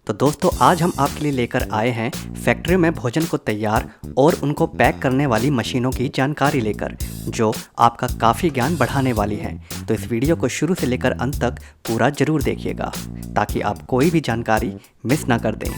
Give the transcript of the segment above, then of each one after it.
तो दोस्तों आज हम आपके लिए लेकर आए हैं फैक्ट्री में भोजन को तैयार और उनको पैक करने वाली मशीनों की जानकारी लेकर, जो आपका काफ़ी ज्ञान बढ़ाने वाली हैं। तो इस वीडियो को शुरू से लेकर अंत तक पूरा ज़रूर देखिएगा ताकि आप कोई भी जानकारी मिस ना कर दें।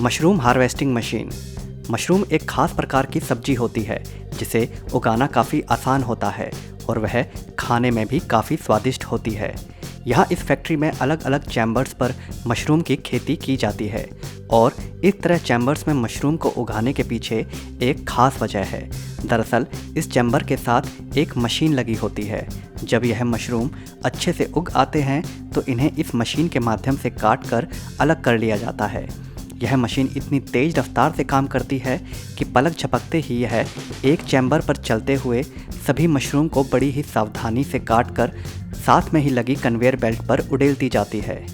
Mushroom harvesting machine. मशरूम एक खास प्रकार की सब्जी होती है जिसे उगाना काफ़ी आसान होता है और वह खाने में भी काफ़ी स्वादिष्ट होती है। यहाँ इस फैक्ट्री में अलग अलग चैम्बर्स पर मशरूम की खेती की जाती है और इस तरह चैम्बर्स में मशरूम को उगाने के पीछे एक खास वजह है। दरअसल इस चैम्बर के साथ एक मशीन लगी होती है। जब यह मशरूम अच्छे से उग आते हैं तो इन्हें इस मशीन के माध्यम से काट कर अलग कर लिया जाता है। यह मशीन इतनी तेज़ रफ्तार से काम करती है कि पलक झपकते ही यह एक चैम्बर पर चलते हुए सभी मशरूम को बड़ी ही सावधानी से काट कर साथ में ही लगी कन्वेयर बेल्ट पर उड़ेलती जाती है।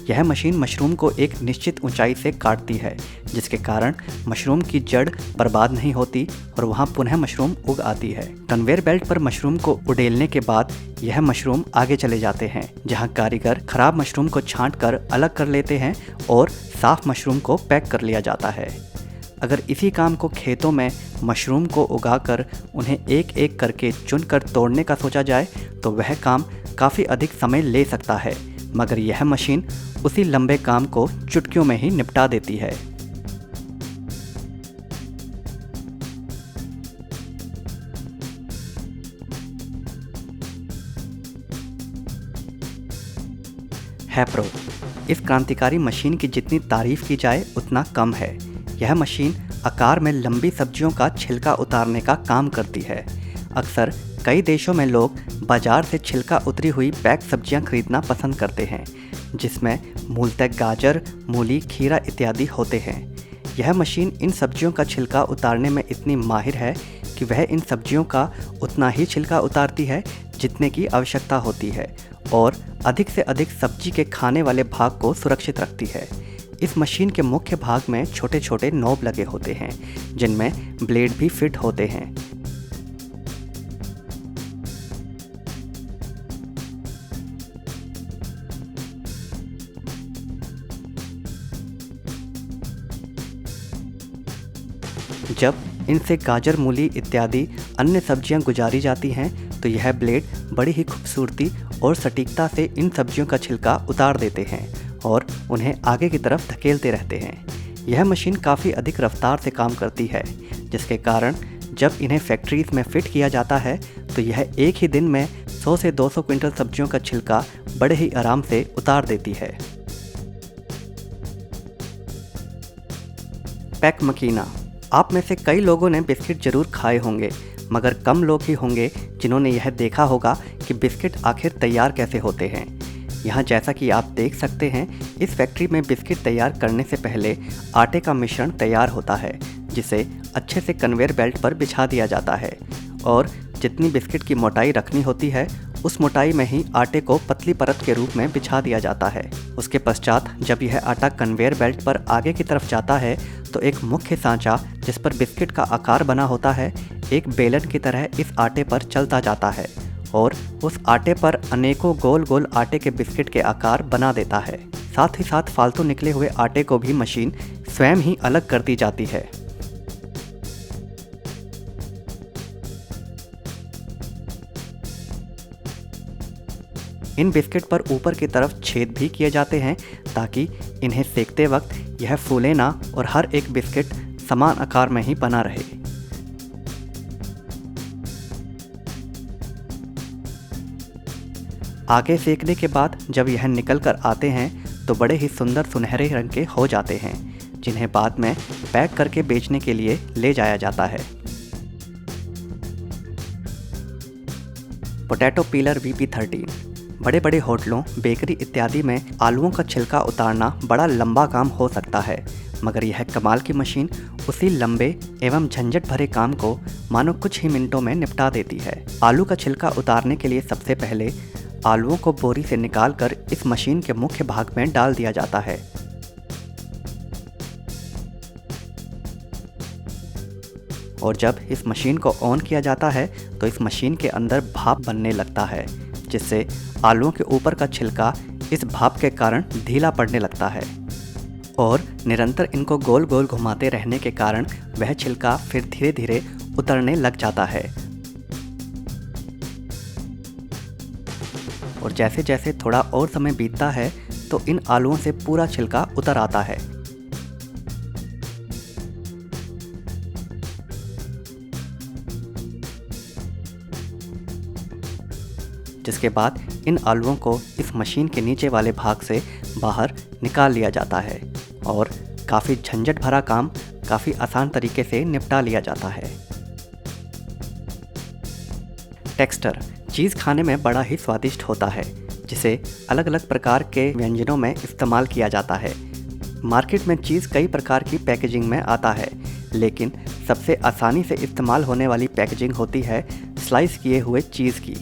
यह मशीन मशरूम को एक निश्चित ऊंचाई से काटती है, जिसके कारण मशरूम की जड़ बर्बाद नहीं होती और वहां पुनः मशरूम उग आती है। कन्वेयर बेल्ट पर मशरूम को उड़ेलने के बाद यह मशरूम आगे चले जाते हैं, जहां कारीगर खराब मशरूम को छांट कर अलग कर लेते हैं और साफ मशरूम को पैक कर लिया जाता है। अगर इसी काम को खेतों में मशरूम को उगाकर उन्हें एक एक करके चुनकर तोड़ने का सोचा जाए तो वह काम काफ़ी अधिक समय ले सकता है, मगर यह मशीन उसी लंबे काम को चुटकियों में ही निपटा देती है। हैप्रो। इस क्रांतिकारी मशीन की जितनी तारीफ की जाए उतना कम है। यह मशीन आकार में लंबी सब्जियों का छिलका उतारने का काम करती है। अक्सर कई देशों में लोग बाजार से छिलका उतरी हुई पैक सब्जियां खरीदना पसंद करते हैं, जिसमें मूलतः गाजर, मूली, खीरा इत्यादि होते हैं। यह मशीन इन सब्जियों का छिलका उतारने में इतनी माहिर है कि वह इन सब्जियों का उतना ही छिलका उतारती है जितने की आवश्यकता होती है और अधिक से अधिक सब्जी के खाने वाले भाग को सुरक्षित रखती है। इस मशीन के मुख्य भाग में छोटे छोटे नॉब लगे होते हैं जिनमें ब्लेड भी फिट होते हैं। जब इनसे गाजर, मूली इत्यादि अन्य सब्जियां गुजारी जाती हैं तो यह ब्लेड बड़ी ही खूबसूरती और सटीकता से इन सब्जियों का छिलका उतार देते हैं और उन्हें आगे की तरफ धकेलते रहते हैं। यह मशीन काफ़ी अधिक रफ्तार से काम करती है, जिसके कारण जब इन्हें फैक्ट्रीज में फिट किया जाता है तो यह एक ही दिन में 100 से 200 क्विंटल सब्जियों का छिलका बड़े ही आराम से उतार देती है। पैक मकीना। आप में से कई लोगों ने बिस्किट ज़रूर खाए होंगे, मगर कम लोग ही होंगे जिन्होंने यह देखा होगा कि बिस्किट आखिर तैयार कैसे होते हैं। यहाँ जैसा कि आप देख सकते हैं, इस फैक्ट्री में बिस्किट तैयार करने से पहले आटे का मिश्रण तैयार होता है, जिसे अच्छे से कन्वेयर बेल्ट पर बिछा दिया जाता है और जितनी बिस्किट की मोटाई रखनी होती है उस मोटाई में ही आटे को पतली परत के रूप में बिछा दिया जाता है। उसके पश्चात जब यह आटा कन्वेयर बेल्ट पर आगे की तरफ जाता है तो एक मुख्य सांचा जिस पर बिस्किट का आकार बना होता है एक बेलन की तरह इस आटे पर चलता जाता है और उस आटे पर अनेकों गोल गोल आटे के बिस्किट के आकार बना देता है। साथ ही साथ फालतू निकले हुए आटे को भी मशीन स्वयं ही अलग करती जाती है। इन बिस्किट पर ऊपर की तरफ छेद भी किए जाते हैं ताकि इन्हें सेकते वक्त यह फूले ना और हर एक बिस्किट समान आकार में ही बना रहे। आगे सेकने के बाद जब यह निकल कर आते हैं तो बड़े ही सुंदर सुनहरे रंग के हो जाते हैं, जिन्हें बाद में पैक करके बेचने के लिए ले जाया जाता है। Potato pillar VP13। बड़े बड़े होटलों, बेकरी इत्यादि में आलूओं का छिलका उतारना बड़ा लंबा काम हो सकता है, मगर यह कमाल की मशीन उसी लंबे एवं झंझट भरे काम को मानो कुछ ही मिनटों में निपटा देती है। आलू का छिलका उतारने के लिए सबसे पहले आलूओं को बोरी से निकालकर इस मशीन के मुख्य भाग में डाल दिया जाता है। और जब इस मशीन को ऑन किया जाता है तो इस मशीन के अंदर भाप बनने लगता है, जिससे आलूओं के ऊपर का छिलका इस भाप के कारण ढीला पड़ने लगता है और निरंतर इनको गोल गोल घुमाते रहने के कारण वह छिलका फिर धीरे धीरे उतरने लग जाता है। और जैसे जैसे थोड़ा और समय बीतता है तो इन आलूओं से पूरा छिलका उतर आता है। जिसके बाद इन आलूओं को इस मशीन के नीचे वाले भाग से बाहर निकाल लिया जाता है और काफ़ी झंझट भरा काम काफ़ी आसान तरीके से निपटा लिया जाता है। टेक्सचर चीज़ खाने में बड़ा ही स्वादिष्ट होता है, जिसे अलग अलग प्रकार के व्यंजनों में इस्तेमाल किया जाता है। मार्केट में चीज़ कई प्रकार की पैकेजिंग में आता है, लेकिन सबसे आसानी से इस्तेमाल होने वाली पैकेजिंग होती है स्लाइस किए हुए चीज़ की।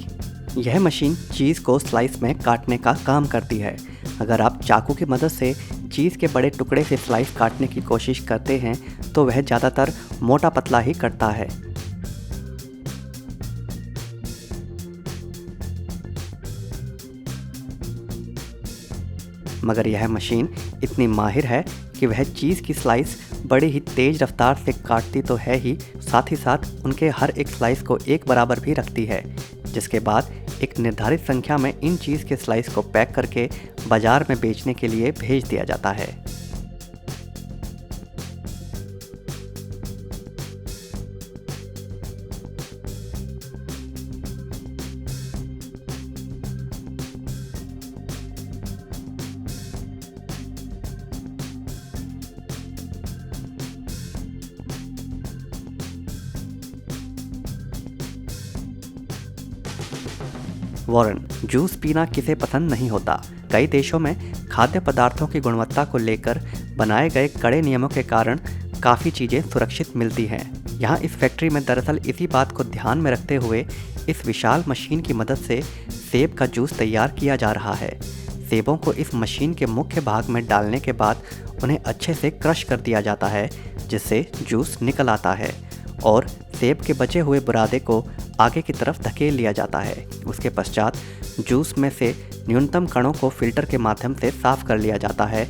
यह मशीन चीज़ को स्लाइस में काटने का काम करती है। अगर आप चाकू की मदद से चीज़ के बड़े टुकड़े से स्लाइस काटने की कोशिश करते हैं तो वह ज़्यादातर मोटा पतला ही कटता है। मगर यह मशीन इतनी माहिर है कि वह चीज़ की स्लाइस बड़ी ही तेज़ रफ्तार से काटती तो है ही, साथ ही साथ उनके हर एक स्लाइस को एक बराबर भी रखती है। जिसके बाद एक निर्धारित संख्या में इन चीज़ के स्लाइस को पैक करके बाज़ार में बेचने के लिए भेज दिया जाता है। वॉरेन, जूस पीना किसे पसंद नहीं होता। कई देशों में खाद्य पदार्थों की गुणवत्ता को लेकर बनाए गए कड़े नियमों के कारण काफ़ी चीज़ें सुरक्षित मिलती हैं। यहाँ इस फैक्ट्री में दरअसल इसी बात को ध्यान में रखते हुए इस विशाल मशीन की मदद से सेब का जूस तैयार किया जा रहा है। सेबों को इस मशीन के मुख्य भाग में डालने के बाद उन्हें अच्छे से क्रश कर दिया जाता है, जिससे जूस निकल आता है और सेब के बचे हुए बुरादे को आगे की तरफ धकेल लिया जाता है। उसके पश्चात जूस में से न्यूनतम कणों को फिल्टर के माध्यम से साफ कर लिया जाता है।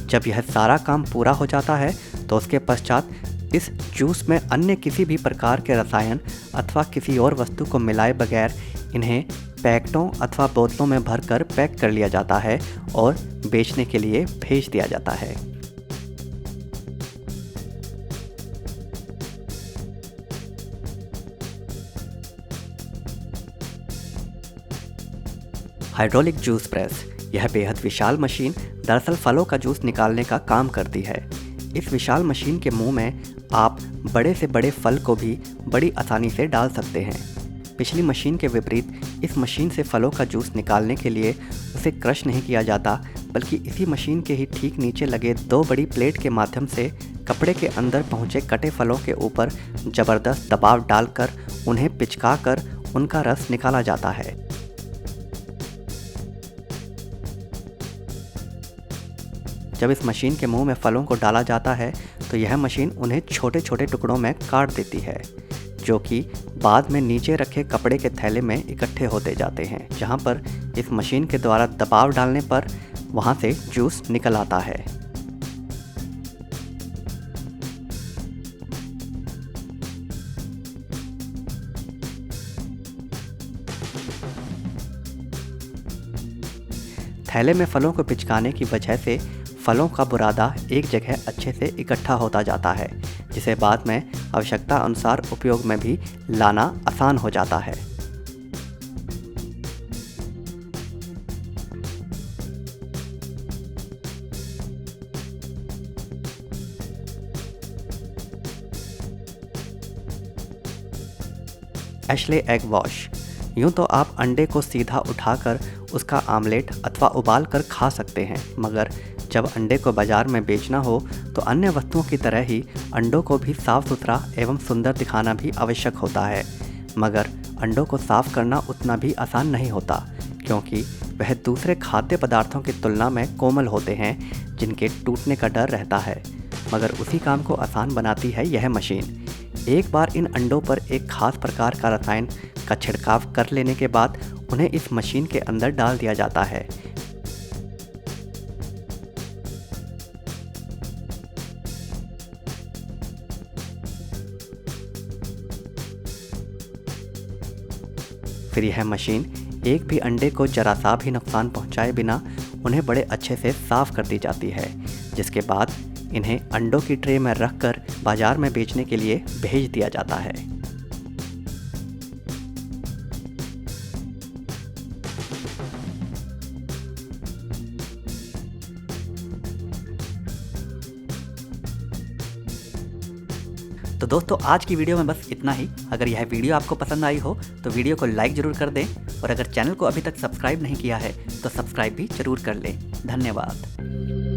जब यह सारा काम पूरा हो जाता है तो उसके पश्चात इस जूस में अन्य किसी भी प्रकार के रसायन अथवा किसी और वस्तु को मिलाए बगैर इन्हें पैकेटों अथवा बोतलों में भरकर पैक कर लिया जाता है और बेचने के लिए भेज दिया जाता है। हाइड्रोलिक जूस प्रेस, यह बेहद विशाल मशीन दरअसल फलों का जूस निकालने का काम करती है। इस विशाल मशीन के मुंह में आप बड़े से बड़े फल को भी बड़ी आसानी से डाल सकते हैं। पिछली मशीन के विपरीत इस मशीन से फलों का जूस निकालने के लिए उसे क्रश नहीं किया जाता, बल्कि इसी मशीन के ही ठीक नीचे लगे दो बड़ी प्लेट के माध्यम से कपड़े के अंदर पहुँचे कटे फलों के ऊपर ज़बरदस्त दबाव डालकर उन्हें पिचकाकर उनका रस निकाला जाता है। जब इस मशीन के मुंह में फलों को डाला जाता है तो यह मशीन उन्हें छोटे छोटे टुकड़ों में काट देती है, जो कि बाद में नीचे रखे कपड़े के थैले में इकट्ठे होते जाते हैं, जहां पर इस मशीन के द्वारा दबाव डालने पर वहां से जूस निकल आता है। थैले में फलों को पिचकाने की वजह से फलों का बुरादा एक जगह अच्छे से इकट्ठा होता जाता है, जिसे बाद में आवश्यकता अनुसार उपयोग में भी लाना आसान हो जाता है। एशले एग वॉश, यूँ तो आप अंडे को सीधा उठाकर उसका आमलेट अथवा उबाल कर खा सकते हैं, मगर जब अंडे को बाज़ार में बेचना हो तो अन्य वस्तुओं की तरह ही अंडों को भी साफ़ सुथरा एवं सुंदर दिखाना भी आवश्यक होता है। मगर अंडों को साफ करना उतना भी आसान नहीं होता, क्योंकि वह दूसरे खाद्य पदार्थों की तुलना में कोमल होते हैं जिनके टूटने का डर रहता है। मगर उसी काम को आसान बनाती है यह मशीन। एक बार इन अंडों पर एक खास प्रकार का रसायन का छिड़काव कर लेने के बाद उन्हें इस मशीन के अंदर डाल दिया जाता है। फिर यह मशीन एक भी अंडे को जरा सा भी नुकसान पहुंचाए बिना उन्हें बड़े अच्छे से साफ कर दी जाती है, जिसके बाद इन्हें अंडों की ट्रे में रखकर बाजार में बेचने के लिए भेज दिया जाता है। तो दोस्तों, आज की वीडियो में बस इतना ही। अगर यह वीडियो आपको पसंद आई हो तो वीडियो को लाइक ज़रूर कर दें, और अगर चैनल को अभी तक सब्सक्राइब नहीं किया है तो सब्सक्राइब भी ज़रूर कर लें। धन्यवाद।